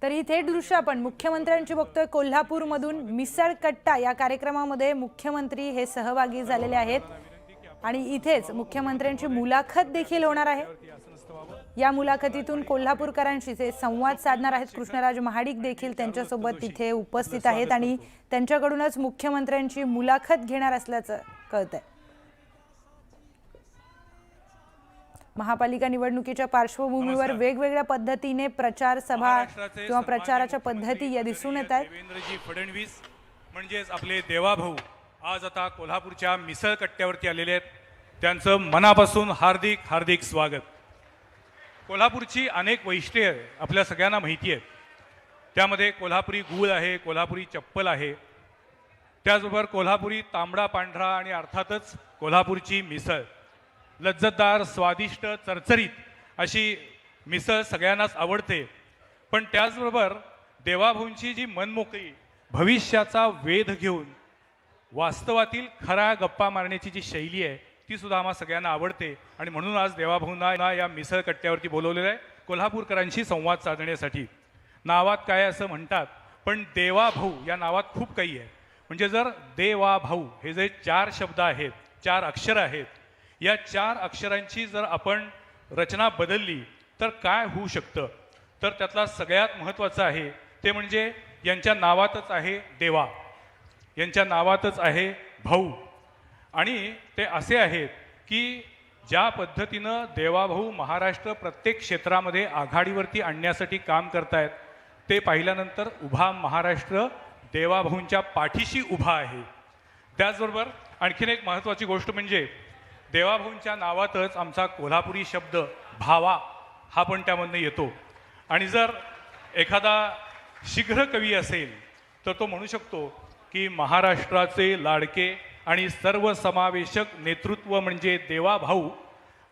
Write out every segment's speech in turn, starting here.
तर ही थेट दृश्य आपण मुख्यमंत्र्यांची बघतोय कोल्हापूरमधून मिसळ कट्टा या कार्यक्रमामध्ये मुख्यमंत्री हे सहभागी झालेले आहेत आणि इथेच मुख्यमंत्र्यांची मुलाखत देखील होणार आहे। या मुलाखतीतून कोल्हापूरकरांशी ते संवाद साधणार आहेत। कृष्णराज महाडिक देखील त्यांच्यासोबत तिथे उपस्थित आहेत आणि त्यांच्याकडूनच मुख्यमंत्र्यांची मुलाखत घेणार असल्याचं कळतंय। महापालिका निवडणुकीच्या पार्श्वभूमीवर वेगवेगळ्या पद्धतीने प्रचार सभा किंवा प्रचाराच्या पद्धती या दिसून येत आहेत। देवेंद्रजी फडणवीस म्हणजेच आपले देवाभाऊ आज आता कोल्हापूरच्या मिसळ कट्ट्यावरती आलेले आहेत। त्यांचं मनापासून हार्दिक हार्दिक स्वागत। कोल्हापूरची अनेक वैशिष्ट्ये आपल्या सगळ्यांना माहिती आहेत। त्यामध्ये कोल्हापुरी गूळ आहे, कोल्हापुरी चप्पल आहे, त्याचबरोबर कोल्हापुरी तांबडा पांढरा आणि अर्थातच कोल्हापूरची मिसळ। लज्जतदार, स्वादिष्ट, चरचरीत अशी मिसळ सगळ्यांनाच आवडते। पण त्याचबरोबर देवाभाऊंची जी मनमोकळी, भविष्याचा वेध घेऊन वास्तवातील खरा गप्पा मारण्याची जी शैली आहे ती सुद्धा आम्हा सगळ्यांना आवडते आणि म्हणून आज देवाभाऊंना या मिसळ कट्ट्यावरती बोलवलेलं आहे कोल्हापूरकरांशी संवाद साधण्यासाठी। नावात काय असं म्हणतात, पण देवाभाऊ या नावात खूप काही आहे। म्हणजे जर देवाभाऊ हे जे 4 शब्द आहेत, 4 अक्षर आहेत, या 4 अक्षरांची जर आपण रचना बदलली तर काय होऊ शकतं, तर त्यातला सगळ्यात महत्त्वाचं आहे ते म्हणजे यांच्या नावातच आहे देवा, यांच्या नावातच आहे भाऊ। आणि ते असे आहेत की ज्या पद्धतीनं देवाभाऊ महाराष्ट्र प्रत्येक क्षेत्रामध्ये आघाडीवरती आणण्यासाठी काम करतायत ते पाहिल्यानंतर उभा महाराष्ट्र देवाभाऊंच्या पाठीशी उभा आहे। त्याचबरोबर आणखीन एक महत्त्वाची गोष्ट म्हणजे देवाभाऊंच्या नावातच आमचा कोल्हापुरी शब्द भावा हा पण त्यामधनं येतो। आणि जर एखादा शीघ्र कवी असेल तर तो म्हणू शकतो की महाराष्ट्राचे लाडके आणि सर्वसमावेशक नेतृत्व म्हणजे देवाभाऊ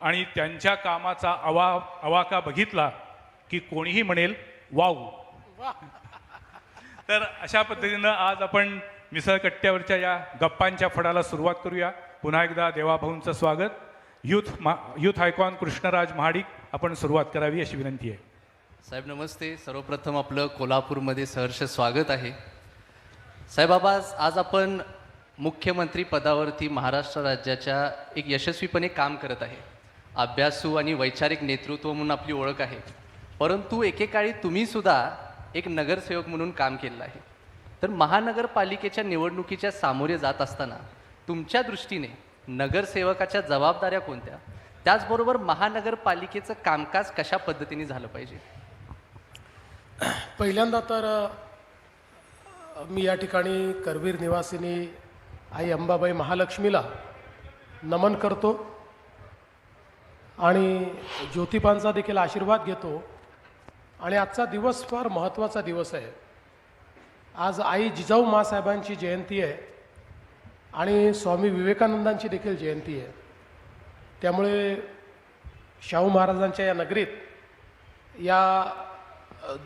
आणि त्यांच्या कामाचा अवाका बघितला की कोणीही म्हणेल वाव। तर अशा पद्धतीनं आज आपण मिसळ कट्ट्यावरच्या या गप्पांच्या फडाला सुरुवात करूया। पुन्हा एकदा देवाभाऊंचं स्वागत। यूथ आयकॉन कृष्णराज महाडिक आपण सुरुवात करावी अशी विनंती आहे। साहेब नमस्ते। सर्वप्रथम आपलं कोल्हापूरमध्ये सहर्ष स्वागत आहे। साहेब आज आपण मुख्यमंत्री पदावरती महाराष्ट्र राज्याच्या एक यशस्वीपणे काम करत आहे। अभ्यासू आणि वैचारिक नेतृत्व म्हणून आपली ओळख आहे, परंतु एकेकाळी तुम्ही सुद्धा एक नगरसेवक म्हणून काम केलं आहे। तर महानगरपालिकेच्या निवडणुकीच्या सामोरे जात असताना तुमच्या दृष्टीने नगरसेवकाच्या जबाबदाऱ्या कोणत्या, त्याचबरोबर महानगरपालिकेचं कामकाज कशा पद्धतीने झालं पाहिजे? पहिल्यांदा तर मी या ठिकाणी करवीर निवासिनी आई अंबाबाई महालक्ष्मीला नमन करतो आणि ज्योतिबांचा देखील आशीर्वाद घेतो। आणि आजचा दिवस फार महत्त्वाचा दिवस आहे। आज आई जिजाऊ माँसाहेबांची जयंती आहे आणि स्वामी विवेकानंदांची देखील जयंती आहे। त्यामुळे शाहू महाराजांच्या या नगरीत या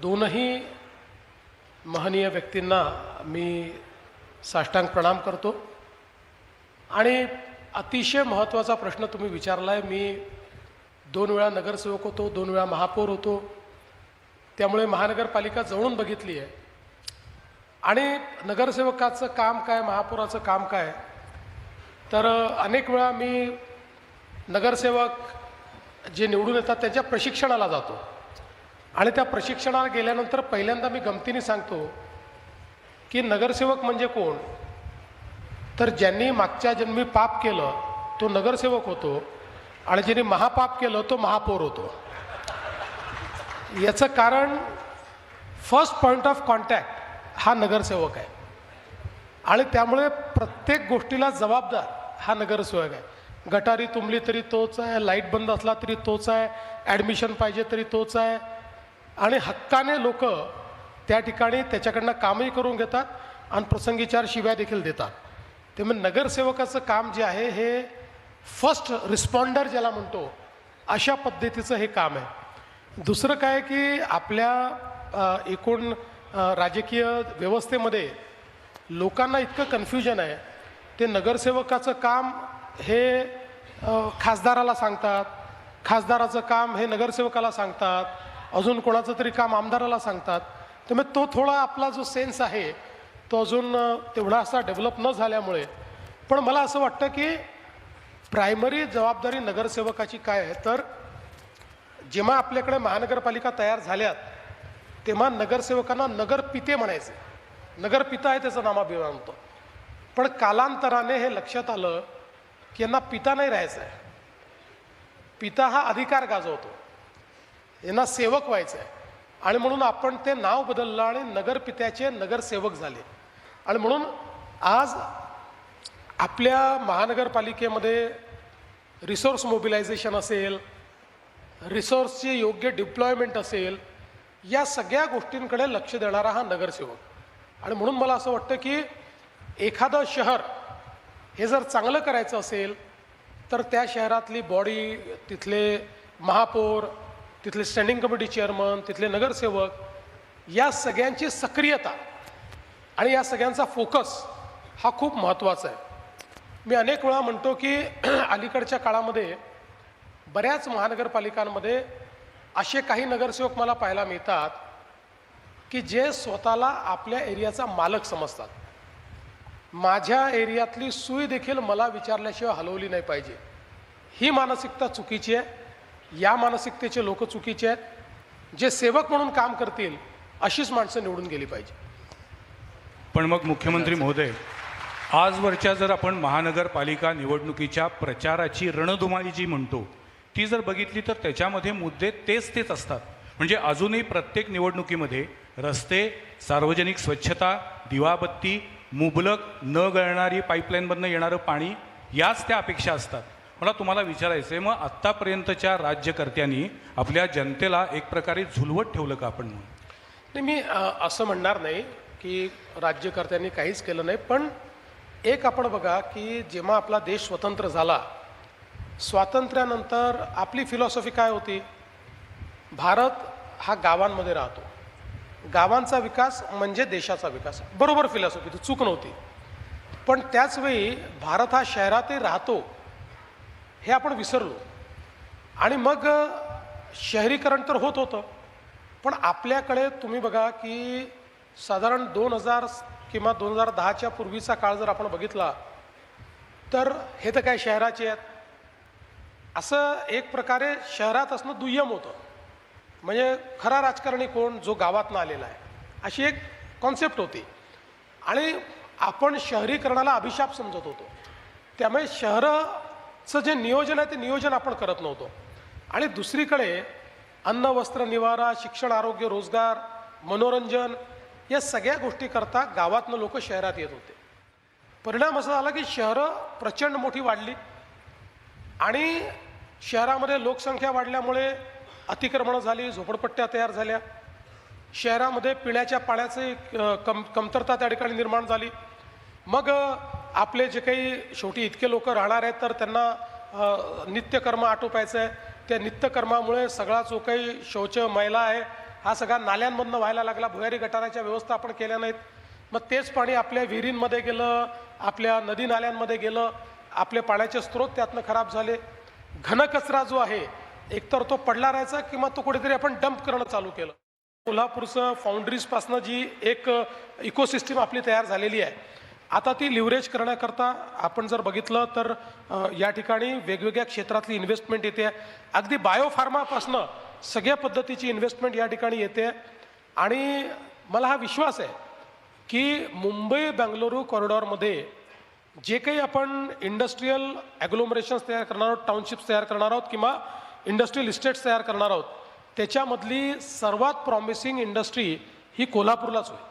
दोनही महनीय व्यक्तींना मी साष्टांग प्रणाम करतो। आणि अतिशय महत्त्वाचा प्रश्न तुम्ही विचारला आहे। मी 2 वेळा नगरसेवक होतो, 2 वेळा महापौर होतो, त्यामुळे महानगरपालिका जवळून बघितली आहे। आणि नगरसेवकाचं काम काय, महापौराचं काम काय, तर अनेक वेळा मी नगरसेवक जे निवडून येतात त्यांच्या प्रशिक्षणाला जातो आणि त्या प्रशिक्षणाला गेल्यानंतर पहिल्यांदा मी गमतीने सांगतो की नगरसेवक म्हणजे कोण, तर ज्यांनी मागच्या जन्मी पाप केलं तो नगरसेवक होतो आणि ज्यांनी महापाप केलं तो महापौर होतो। याचं कारण फर्स्ट पॉईंट ऑफ कॉन्टॅक्ट हा नगरसेवक आहे आणि त्यामुळे प्रत्येक गोष्टीला जबाबदार हा नगरसेवक आहे। गटारी तुंबली तरी तोच आहे, लाईट बंद असला तरी तोच आहे, ॲडमिशन पाहिजे तरी तोच आहे आणि हक्काने लोक त्या ठिकाणी त्याच्याकडनं कामही करून घेतात आणि प्रसंगी 4 शिव्या देखील देतात। त्यामुळे नगरसेवकाचं काम जे आहे हे फर्स्ट रिस्पॉन्डर ज्याला म्हणतो अशा पद्धतीचं हे काम आहे। दुसरं काय की आपल्या एकूण राजकीय व्यवस्थेमध्ये लोकांना इतकं कन्फ्युजन आहे, ते नगरसेवकाचं काम हे खासदाराला सांगतात, खासदाराचं काम हे नगरसेवकाला सांगतात, अजून कोणाचं तरी काम आमदाराला सांगतात। त्यामुळे तो थोडा आपला जो सेन्स आहे तो अजून तेवढा असा डेव्हलप न झाल्यामुळे, पण मला असं वाटतं की प्रायमरी जबाबदारी नगरसेवकाची काय आहे, तर जेव्हा आपल्याकडे महानगरपालिका तयार झाल्यात तेव्हा नगरसेवकांना नगरपिते म्हणायचे. नगरपिता आहे त्याचं नामाभिमान होतं. पण कालांतराने हे लक्षात आलं की यांना पिता नाही राहायचं आहे. पिता हा अधिकार गाजवतो, यांना सेवक व्हायचं आहे. आणि म्हणून आपण ते नाव बदललं आणि नगरपित्याचे नगरसेवक झाले. आणि म्हणून आज आपल्या महानगरपालिकेमध्ये रिसोर्स मोबिलायझेशन असेल, रिसोर्सचे योग्य डिप्लॉयमेंट असेल, या सगळ्या गोष्टींकडे लक्ष देणारा हा नगरसेवक. आणि म्हणून मला असं वाटतं की एखादं शहर हे जर चांगलं करायचं असेल तर त्या शहरातली बॉडी, तिथले महापौर, तिथले स्टँडिंग कमिटी चेअरमन, तिथले नगरसेवक, या सगळ्यांची सक्रियता आणि या सगळ्यांचा फोकस हा खूप महत्त्वाचा आहे. मी अनेक वेळा म्हणतो की अलीकडच्या काळामध्ये बऱ्याच महानगरपालिकांमध्ये असे काही नगरसेवक मला पाहायला मिळतात की जे स्वतःला आपल्या एरियाचा मालक समजतात. माझ्या एरियातली सुई देखील मला विचारल्याशिवाय हलवली नाही पाहिजे, ही मानसिकता चुकीची आहे. या मानसिकतेचे लोक चुकीचे आहेत. जे सेवक म्हणून काम करतील अशीच माणसं निवडून गेली पाहिजे. पण मग मुख्यमंत्री महोदय, आजवरच्या जर आपण महानगरपालिका निवडणुकीच्या प्रचाराची रणधुमाळी जी म्हणतो ती जर बघितली तर त्याच्यामध्ये मुद्दे तेच असतात. म्हणजे अजूनही प्रत्येक निवडणुकीमध्ये रस्ते, सार्वजनिक स्वच्छता, दिवाबत्ती, मुबलक न गळणारी पाईपलाईनमधनं येणारं पाणी, याच त्या अपेक्षा असतात. मला तुम्हाला विचारायचं आहे, मग आत्तापर्यंतच्या राज्यकर्त्यांनी आपल्या जनतेला एक प्रकारे झुलवत ठेवलं का आपण? नाही, मी असं म्हणणार नाही की राज्यकर्त्यांनी काहीच केलं नाही. पण एक आपण बघा की जेव्हा आपला देश स्वतंत्र झाला, स्वातंत्र्यानंतर आपली फिलॉसॉफी काय होती? भारत हा गावांमध्ये राहतो, गावांचा विकास म्हणजे देशाचा विकास. बरोबर फिलॉसॉफी, ती चूक नव्हती. पण त्याचवेळी भारत हा शहरातही राहतो हे आपण विसरलो. आणि मग शहरीकरण तर होत होतं, पण आपल्याकडे तुम्ही बघा की साधारण 2000 किंवा 2010च्या पूर्वीचा काळ जर आपण बघितला तर हे तर काय शहराचे आहेत, असं एक प्रकारे शहरात असणं दुय्यम होतं. म्हणजे खरा राजकारणी कोण? जो गावातनं आलेला आहे, अशी एक कॉन्सेप्ट होती. आणि आपण शहरीकरणाला अभिशाप समजत होतो. त्यामुळे शहराचं जे नियोजन आहे ते नियोजन आपण करत नव्हतो. आणि दुसरीकडे अन्न, वस्त्र, निवारा, शिक्षण, आरोग्य, रोजगार, मनोरंजन, या सगळ्या गोष्टी करता गावातनं लोक शहरात येत होते. परिणाम असा झाला की शहरं प्रचंड मोठी वाढली आणि शहरामध्ये लोकसंख्या वाढल्यामुळे अतिक्रमणं झाली, झोपडपट्ट्या तयार झाल्या, शहरामध्ये पिण्याच्या पाण्याची कमतरता त्या ठिकाणी निर्माण झाली. मग आपले जे काही शेवटी इतके लोक राहणार आहेत तर त्यांना नित्यकर्म आटोपायचं आहे. त्या नित्यकर्मामुळे सगळा जो काही शौच, मैला आहे हा सगळा नाल्यांमधनं व्हायला लागला. भुयारी गटाराच्या व्यवस्था आपण केल्या नाहीत. मग तेच पाणी आपल्या विहिरींमध्ये गेलं, आपल्या नदी नाल्यांमध्ये गेलं, आपले पाण्याचे स्रोत त्यातनं खराब झाले. घनकचरा जो आहे एकतर तो पडला राहायचा किंवा तो कुठेतरी आपण डंप करणं चालू केलं. कोल्हापूरचं फाउंड्रीजपासनं जी एक इकोसिस्टीम आपली तयार झालेली आहे, आता ती लिव्हरेज करण्याकरता आपण जर बघितलं तर या ठिकाणी वेगवेगळ्या क्षेत्रातली इन्व्हेस्टमेंट येते. अगदी बायोफार्मापासनं सगळ्या पद्धतीची इन्व्हेस्टमेंट या ठिकाणी येते. आणि मला हा विश्वास आहे की मुंबई बेंगलुरू कॉरिडॉरमध्ये जे काही आपण इंडस्ट्रीयल ॲग्लोमरेशन्स तयार करणार आहोत, टाउनशिप्स तयार करणार आहोत किंवा इंडस्ट्रियल इस्टेट्स तयार करणार आहोत, त्याच्यामधली सर्वात प्रॉमिसिंग इंडस्ट्री ही कोल्हापूरलाच होईल.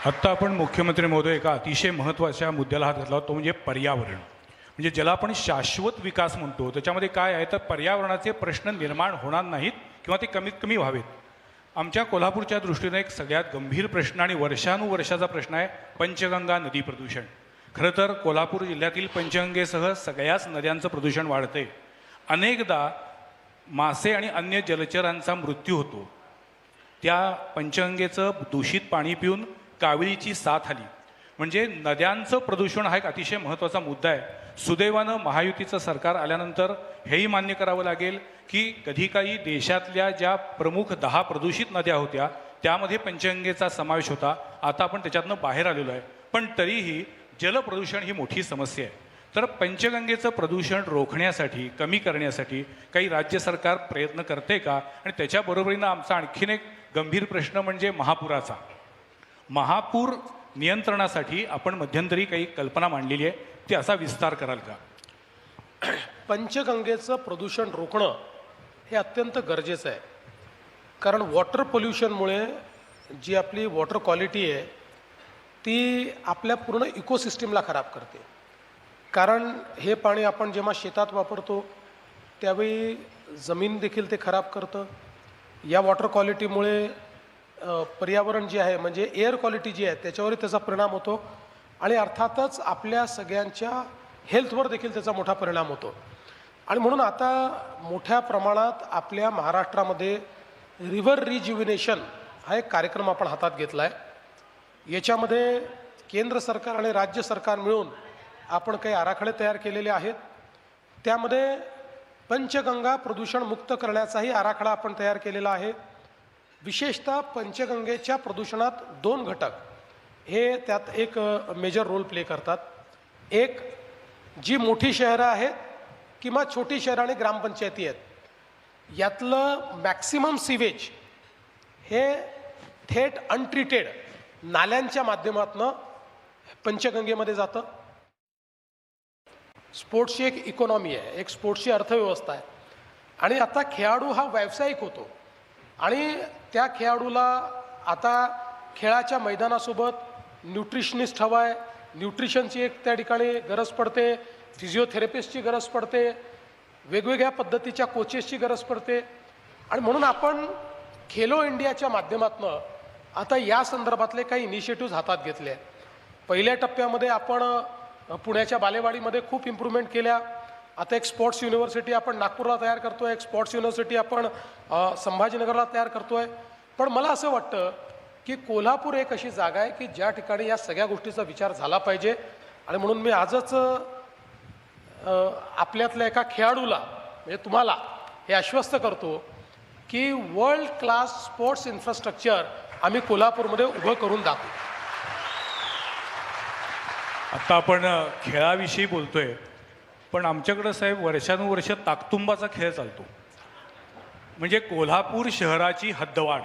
आत्ता आपण मुख्यमंत्री महोदय एका अतिशय महत्त्वाच्या मुद्द्याला हात घातला, तो म्हणजे पर्यावरण. म्हणजे ज्याला आपण शाश्वत विकास म्हणतो, त्याच्यामध्ये काय आहे तर पर्यावरणाचे प्रश्न निर्माण होणार नाहीत किंवा ते कमीत कमी व्हावेत. आमच्या कोल्हापूरच्या दृष्टीने एक सगळ्यात गंभीर प्रश्न आणि वर्षानुवर्षाचा प्रश्न आहे पंचगंगा नदी प्रदूषण. खरं तर कोल्हापूर जिल्ह्यातील पंचगंगेसह सगळ्याच नद्यांचं प्रदूषण वाढतंय. अनेकदा मासे आणि अन्य जलचरांचा मृत्यू होतो. त्या पंचगंगेचं दूषित पाणी पिऊन काविळीची साथ आली. म्हणजे नद्यांचं प्रदूषण हा एक अतिशय महत्त्वाचा मुद्दा आहे. सुदैवानं महायुतीचं सरकार आल्यानंतर हेही मान्य करावं लागेल की कधी काही देशातल्या ज्या प्रमुख 10 प्रदूषित नद्या होत्या त्यामध्ये पंचगंगेचा समावेश होता. आता आपण त्याच्यातनं बाहेर आलेलो आहे, पण तरीही जलप्रदूषण ही मोठी समस्या आहे. तर पंचगंगेचं प्रदूषण रोखण्यासाठी, कमी करण्यासाठी काही राज्य सरकार प्रयत्न करते का? आणि त्याच्याबरोबरीनं आमचा आणखीन एक गंभीर प्रश्न म्हणजे महापुराचा. महापूर नियंत्रणासाठी आपण मध्यंतरी काही कल्पना मांडलेली आहे, ती असा विस्तार कराल का? पंचगंगेचं प्रदूषण रोखणं हे अत्यंत गरजेचं आहे. कारण वॉटर पोल्युशनमुळे जी आपली वॉटर क्वालिटी आहे ती आपल्या पूर्ण इकोसिस्टीमला खराब करते. कारण हे पाणी आपण जेव्हा शेतात वापरतो त्यावेळी जमीन देखील ते खराब करतं. या वॉटर क्वालिटीमुळे पर्यावरण जे आहे म्हणजे एअर क्वालिटी जी आहे त्याच्यावरही त्याचा परिणाम होतो आणि अर्थातच आपल्या सगळ्यांच्या हेल्थवर देखील त्याचा मोठा परिणाम होतो. आणि म्हणून आता मोठ्या प्रमाणात आपल्या महाराष्ट्रामध्ये रिव्हर रिज्युविनेशन हा एक कार्यक्रम आपण हातात घेतला आहे. याच्यामध्ये केंद्र सरकार आणि राज्य सरकार मिळून आपण काही आराखडे तयार केलेले आहेत. त्यामध्ये पंचगंगा प्रदूषण मुक्त करण्याचाही आराखडा आपण तयार केलेला आहे. विशेषतः पंचगंगेच्या प्रदूषणात 2 घटक हे त्यात एक मेजर रोल प्ले करतात. एक, जी मोठी शहरं आहेत किंवा छोटी शहरं आणि ग्रामपंचायती आहेत यातलं मॅक्सिमम सिवेज हे थेट अनट्रीटेड नाल्यांच्या माध्यमातून पंचगंगेमध्ये जातं. स्पोर्ट्सची एक इकॉनॉमी आहे, एक स्पोर्ट्सची अर्थव्यवस्था आहे आणि आता खेळाडू हा व्यावसायिक होतो आणि त्या खेळाडूला आता खेळाच्या मैदानासोबत न्यूट्रिशनिस्ट हवा आहे, न्यूट्रिशनची एक त्या ठिकाणी गरज पडते, फिजिओथेरपिस्टची गरज पडते, वेगवेगळ्या पद्धतीच्या कोचेसची गरज पडते. आणि म्हणून आपण खेलो इंडियाच्या माध्यमातून आता या संदर्भातले काही इनिशिएटिव्ज हातात घेतले आहेत. पहिल्या टप्प्यामध्ये आपण पुण्याच्या बालेवाडीमध्ये खूप इम्प्रूव्हमेंट केल्या. आता एक स्पोर्ट्स युनिव्हर्सिटी आपण नागपूरला तयार करतो आहे, एक स्पोर्ट्स युनिव्हर्सिटी आपण संभाजीनगरला तयार करतो आहे. पण मला असं वाटतं की कोल्हापूर एक अशी जागा आहे की ज्या ठिकाणी या सगळ्या गोष्टीचा विचार झाला पाहिजे. आणि म्हणून मी आजच आपल्यातल्या एका खेळाडूला म्हणजे तुम्हाला हे आश्वस्त करतो की वर्ल्ड क्लास स्पोर्ट्स इन्फ्रास्ट्रक्चर आम्ही कोल्हापूरमध्ये उभं करून दाखवू. आत्ता आपण खेळाविषयी बोलतोय, पण आमच्याकडं साहेब वर्षानुवर्ष ताकतुंबाचा खेळ चालतो. म्हणजे कोल्हापूर शहराची हद्दवाढ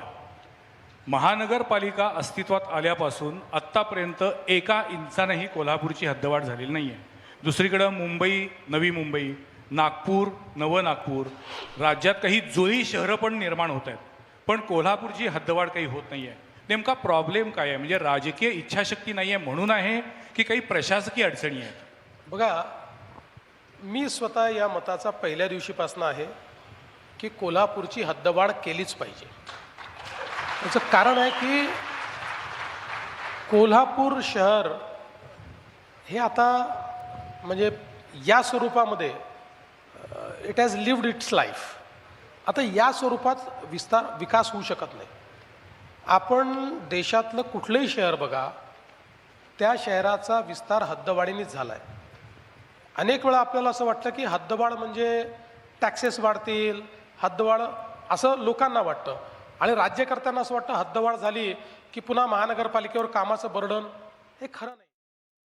महानगरपालिका अस्तित्वात आल्यापासून आत्तापर्यंत 1 इंचानंही कोल्हापूरची हद्दवाढ झालेली नाही आहे. दुसरीकडं मुंबई, नवी मुंबई, नागपूर, नवं नागपूर, राज्यात काही जुळी शहरं पण निर्माण होत आहेत, पण कोल्हापूरची हद्दवाढ काही होत नाही आहे. नेमका प्रॉब्लेम काय आहे? म्हणजे राजकीय इच्छाशक्ती नाही आहे म्हणून आहे की काही प्रशासकीय अडचणी आहेत? बघा, मी स्वतः या मताचा पहिल्या दिवशीपासून आहे की कोल्हापूरची हद्दवाढ केलीच पाहिजे. याचं कारण आहे की कोल्हापूर शहर हे आता म्हणजे या स्वरूपामध्ये it has lived it's life. आता या स्वरूपात विकास होऊ शकत नाही. आपण देशातलं कुठलंही शहर बघा, त्या शहराचा विस्तार हद्दवाढीनेच झाला आहे. अनेक वेळा आपल्याला असं वाटतं की हद्दवाढ म्हणजे टॅक्सेस वाढतील, हद्दवाढ असं लोकांना वाटतं आणि राज्यकर्त्यांना असं वाटतं हद्दवाढ झाली की पुन्हा महानगरपालिकेवर कामाचं बर्डन. हे खरं नाही.